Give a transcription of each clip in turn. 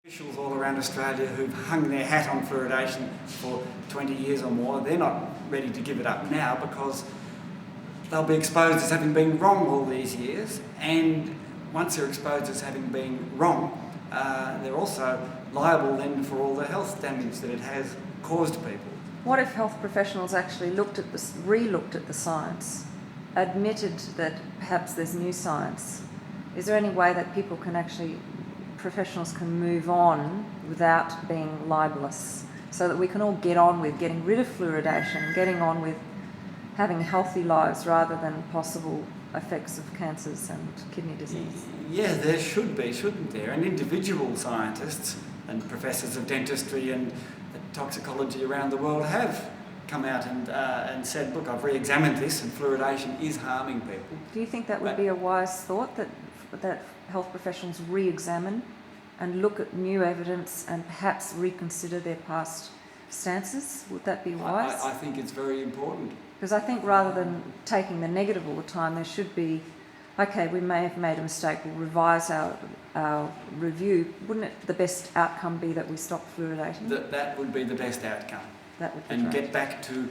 Officials all around Australia who've hung their hat on fluoridation for 20 years or more, they're not ready to give it up now because they'll be exposed as having been wrong all these years, and once they're exposed as having been wrong, they're also liable then for all the health damage that it has caused people. What if health professionals actually re-looked at the science, admitted that perhaps there's new science? Is there any way that professionals can move on without being libelous, so that we can all get on with getting rid of fluoridation, getting on with having healthy lives rather than possible effects of cancers and kidney disease? Yeah, there should be, shouldn't there? And individual scientists and professors of dentistry and toxicology around the world have come out and said, look, I've re-examined this and fluoridation is harming people. Do you think that would be a wise thought, that health professionals re-examine and look at new evidence and perhaps reconsider their past stances? Would that be wise? I think it's very important. Because I think rather than taking the negative all the time, there should be, okay, we may have made a mistake, we'll revise our review. Wouldn't it the best outcome be that we stop fluoridating? That would be the best outcome. That would be and great. Get back to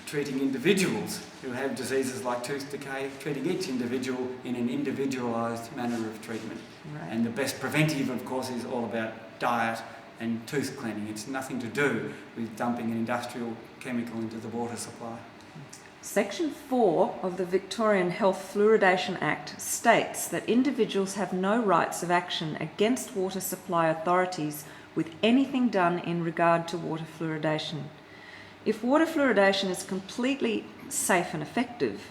treating individuals who have diseases like tooth decay, treating each individual in an individualised manner of treatment. Right. And the best preventive, of course, is all about diet and tooth cleaning. It's nothing to do with dumping an industrial chemical into the water supply. Section 4 of the Victorian Health Fluoridation Act states that individuals have no rights of action against water supply authorities with anything done in regard to water fluoridation. If water fluoridation is completely safe and effective,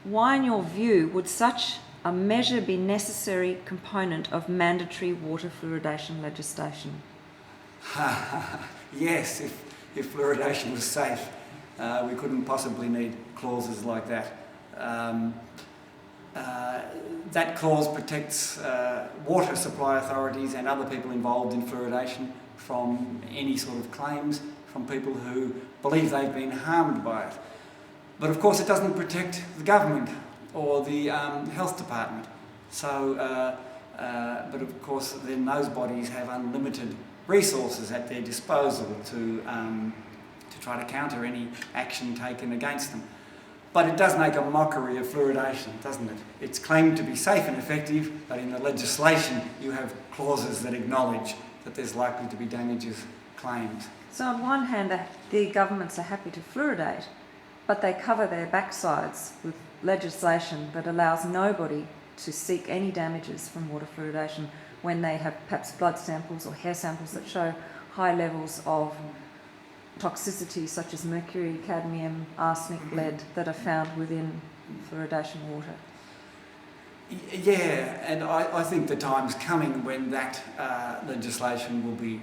why, in your view, would such a measure be a necessary component of mandatory water fluoridation legislation? Yes, if fluoridation was safe, we couldn't possibly need clauses like that. That clause protects water supply authorities and other people involved in fluoridation from any sort of claims from people who believe they've been harmed by it. But of course it doesn't protect the government or the health department. So, but of course then those bodies have unlimited resources at their disposal to try to counter any action taken against them. But it does make a mockery of fluoridation, doesn't it? It's claimed to be safe and effective, but in the legislation you have clauses that acknowledge that there's likely to be damages claimed. So on one hand, the governments are happy to fluoridate, but they cover their backsides with legislation that allows nobody to seek any damages from water fluoridation when they have perhaps blood samples or hair samples that show high levels of toxicity such as mercury, cadmium, arsenic, lead that are found within fluoridation water. Yeah, and I think the time's coming when that legislation will be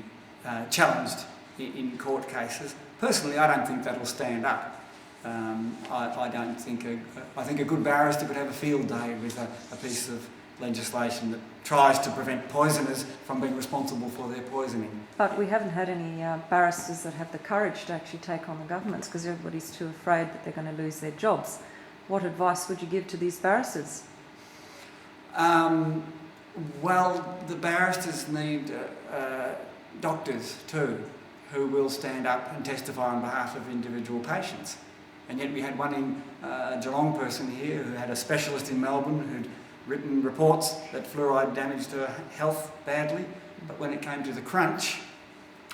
challenged in court cases. Personally, I don't think that'll stand up. I think a good barrister could have a field day with a piece of legislation that tries to prevent poisoners from being responsible for their poisoning. But we haven't had any barristers that have the courage to actually take on the governments because everybody's too afraid that they're going to lose their jobs. What advice would you give to these barristers? Well, the barristers need doctors too, who will stand up and testify on behalf of individual patients. And yet we had one in a Geelong person here who had a specialist in Melbourne who'd written reports that fluoride damaged her health badly, but when it came to the crunch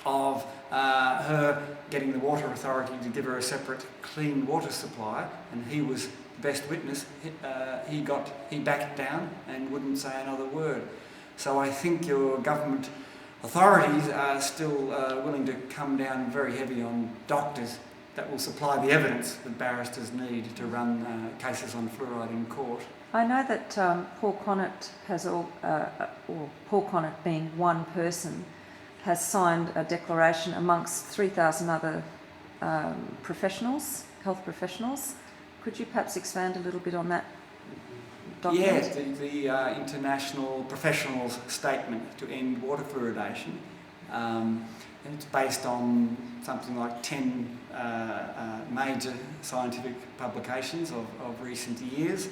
of her getting the water authority to give her a separate clean water supply, and he was the best witness, he backed down and wouldn't say another word. So I think your government authorities are still willing to come down very heavy on doctors that will supply the evidence that barristers need to run cases on fluoride in court. I know that Paul Connaught Paul Connaught being one person, has signed a declaration amongst 3,000 other health professionals. Could you perhaps expand a little bit on that document? Yes, the International Professionals Statement to End Water Fluoridation. And it's based on something like 10 major scientific publications of recent years.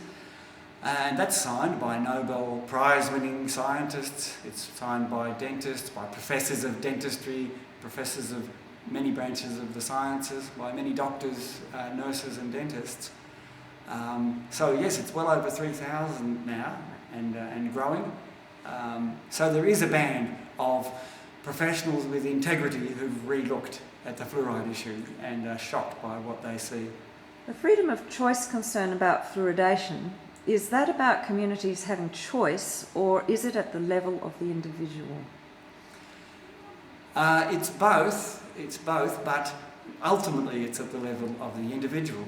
And that's signed by Nobel Prize-winning scientists, it's signed by dentists, by professors of dentistry, professors of many branches of the sciences, by many doctors, nurses and dentists. So yes, it's well over 3,000 now and growing. So there is a band of professionals with integrity who've re-looked at the fluoride issue and are shocked by what they see. The freedom of choice concern about fluoridation, is that about communities having choice, or is it at the level of the individual? It's both, but ultimately it's at the level of the individual,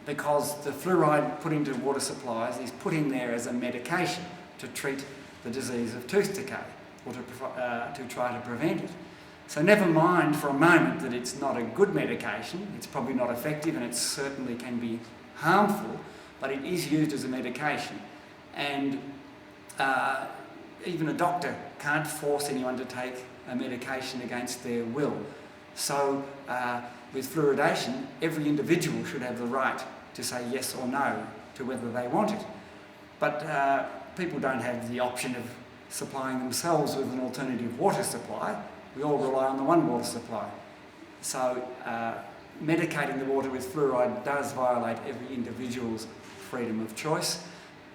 because the fluoride put into water supplies is put in there as a medication to treat the disease of tooth decay, or to try to prevent it. So never mind for a moment that it's not a good medication, it's probably not effective and it certainly can be harmful, but it is used as a medication. And even a doctor can't force anyone to take a medication against their will. So with fluoridation, every individual should have the right to say yes or no to whether they want it. But people don't have the option of supplying themselves with an alternative water supply. We all rely on the one water supply. So medicating the water with fluoride does violate every individual's freedom of choice,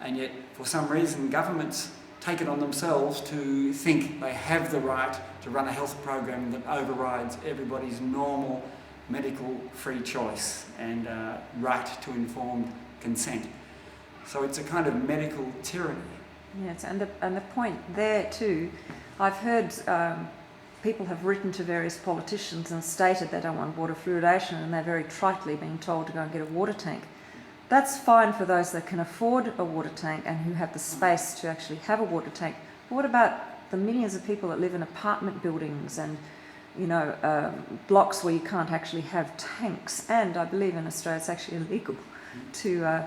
and yet for some reason governments take it on themselves to think they have the right to run a health program that overrides everybody's normal medical free choice and right to informed consent. So it's a kind of medical tyranny. Yes, and the point there too, I've heard people have written to various politicians and stated they don't want water fluoridation, and they're very tritely being told to go and get a water tank. That's fine for those that can afford a water tank and who have the space to actually have a water tank. But what about the millions of people that live in apartment buildings and, you know, blocks where you can't actually have tanks? And I believe in Australia it's actually illegal to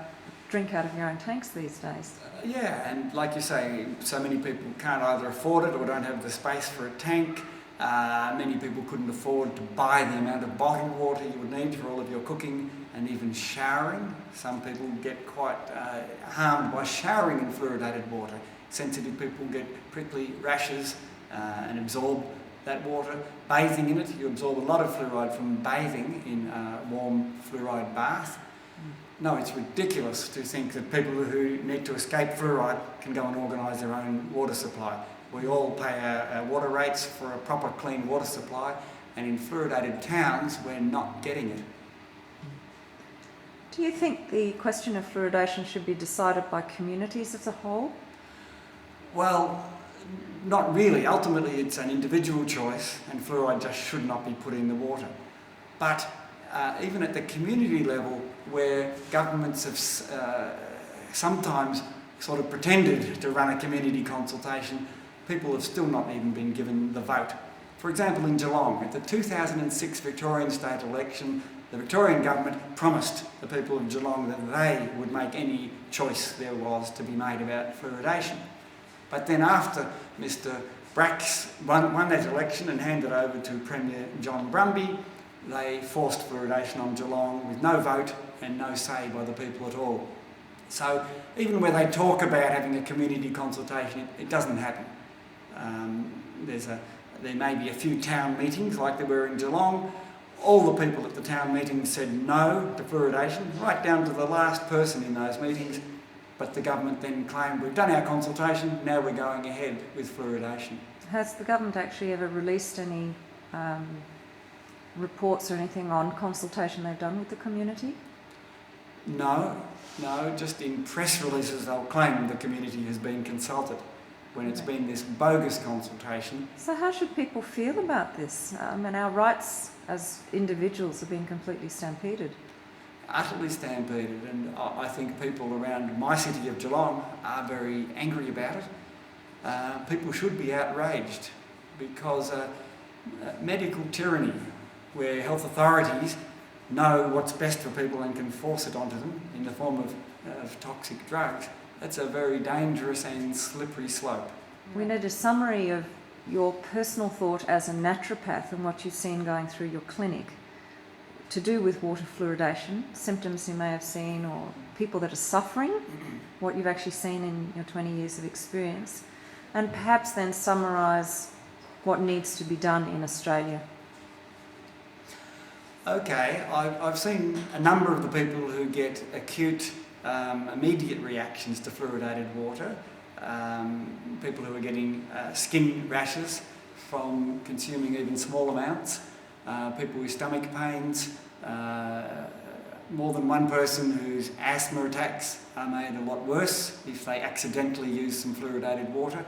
drink out of your own tanks these days. Yeah, and like you say, so many people can't either afford it or don't have the space for a tank. Many people couldn't afford to buy the amount of bottled water you would need for all of your cooking and even showering. Some people get quite harmed by showering in fluoridated water. Sensitive people get prickly rashes and absorb that water. Bathing in it, you absorb a lot of fluoride from bathing in a warm fluoride bath. No, it's ridiculous to think that people who need to escape fluoride can go and organise their own water supply. We all pay our water rates for a proper clean water supply, and in fluoridated towns we're not getting it. Do you think the question of fluoridation should be decided by communities as a whole? Well, not really. Ultimately it's an individual choice and fluoride just should not be put in the water. But even at the community level, where governments have sometimes sort of pretended to run a community consultation, people have still not even been given the vote. For example, in Geelong, at the 2006 Victorian state election, the Victorian government promised the people of Geelong that they would make any choice there was to be made about fluoridation. But then after Mr Bracks won that election and handed over to Premier John Brumby, they forced fluoridation on Geelong with no vote and no say by the people at all. So even where they talk about having a community consultation, it doesn't happen. There may be a few town meetings like there were in Geelong. All the people at the town meetings said no to fluoridation, right down to the last person in those meetings. But the government then claimed, we've done our consultation, now we're going ahead with fluoridation. Has the government actually ever released any reports or anything on consultation they've done with the community? No, just in press releases they'll claim the community has been consulted when it's been this bogus consultation. So how should people feel about this? Our rights as individuals are being completely stampeded. Utterly stampeded, and I think people around my city of Geelong are very angry about it. People should be outraged because medical tyranny, where health authorities know what's best for people and can force it onto them in the form of toxic drugs, that's a very dangerous and slippery slope. We need a summary of your personal thought as a naturopath and what you've seen going through your clinic to do with water fluoridation, symptoms you may have seen or people that are suffering, what you've actually seen in your 20 years of experience, and perhaps then summarise what needs to be done in Australia. Okay, I've seen a number of the people who get acute, immediate reactions to fluoridated water, people who are getting skin rashes from consuming even small amounts, people with stomach pains, more than one person whose asthma attacks are made a lot worse if they accidentally use some fluoridated water.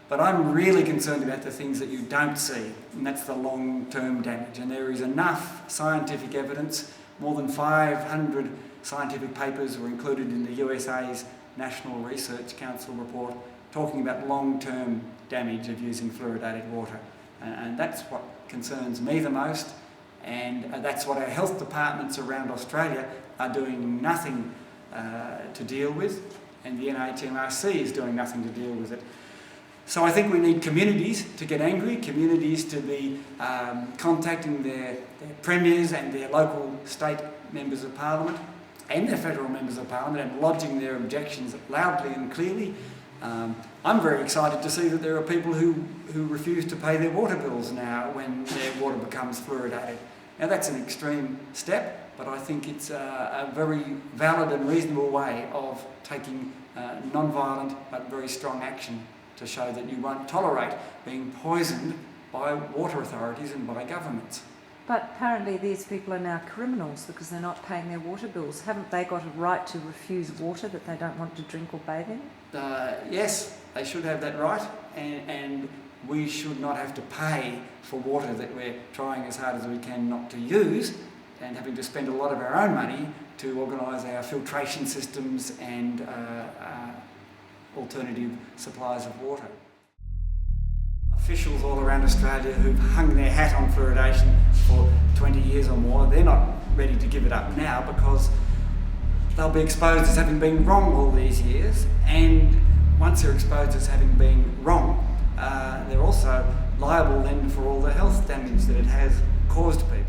But I'm really concerned about the things that you don't see, and that's the long-term damage. And there is enough scientific evidence. More than 500 scientific papers were included in the USA's National Research Council report talking about long-term damage of using fluoridated water. And that's what concerns me the most, and that's what our health departments around Australia are doing nothing to deal with, and the NHMRC is doing nothing to deal with it. So I think we need communities to get angry, communities to be contacting their premiers and their local state members of parliament and their federal members of parliament and lodging their objections loudly and clearly. I'm very excited to see that there are people who refuse to pay their water bills now when their water becomes fluoridated. Now that's an extreme step, but I think it's a very valid and reasonable way of taking non-violent but very strong action to show that you won't tolerate being poisoned by water authorities and by governments. But apparently these people are now criminals because they're not paying their water bills. Haven't they got a right to refuse water that they don't want to drink or bathe in? Yes, they should have that right, and we should not have to pay for water that we're trying as hard as we can not to use, and having to spend a lot of our own money to organise our filtration systems and alternative supplies of water. Officials all around Australia who've hung their hat on fluoridation for 20 years or more, they're not ready to give it up now because they'll be exposed as having been wrong all these years, and once they're exposed as having been wrong, they're also liable then for all the health damage that it has caused people.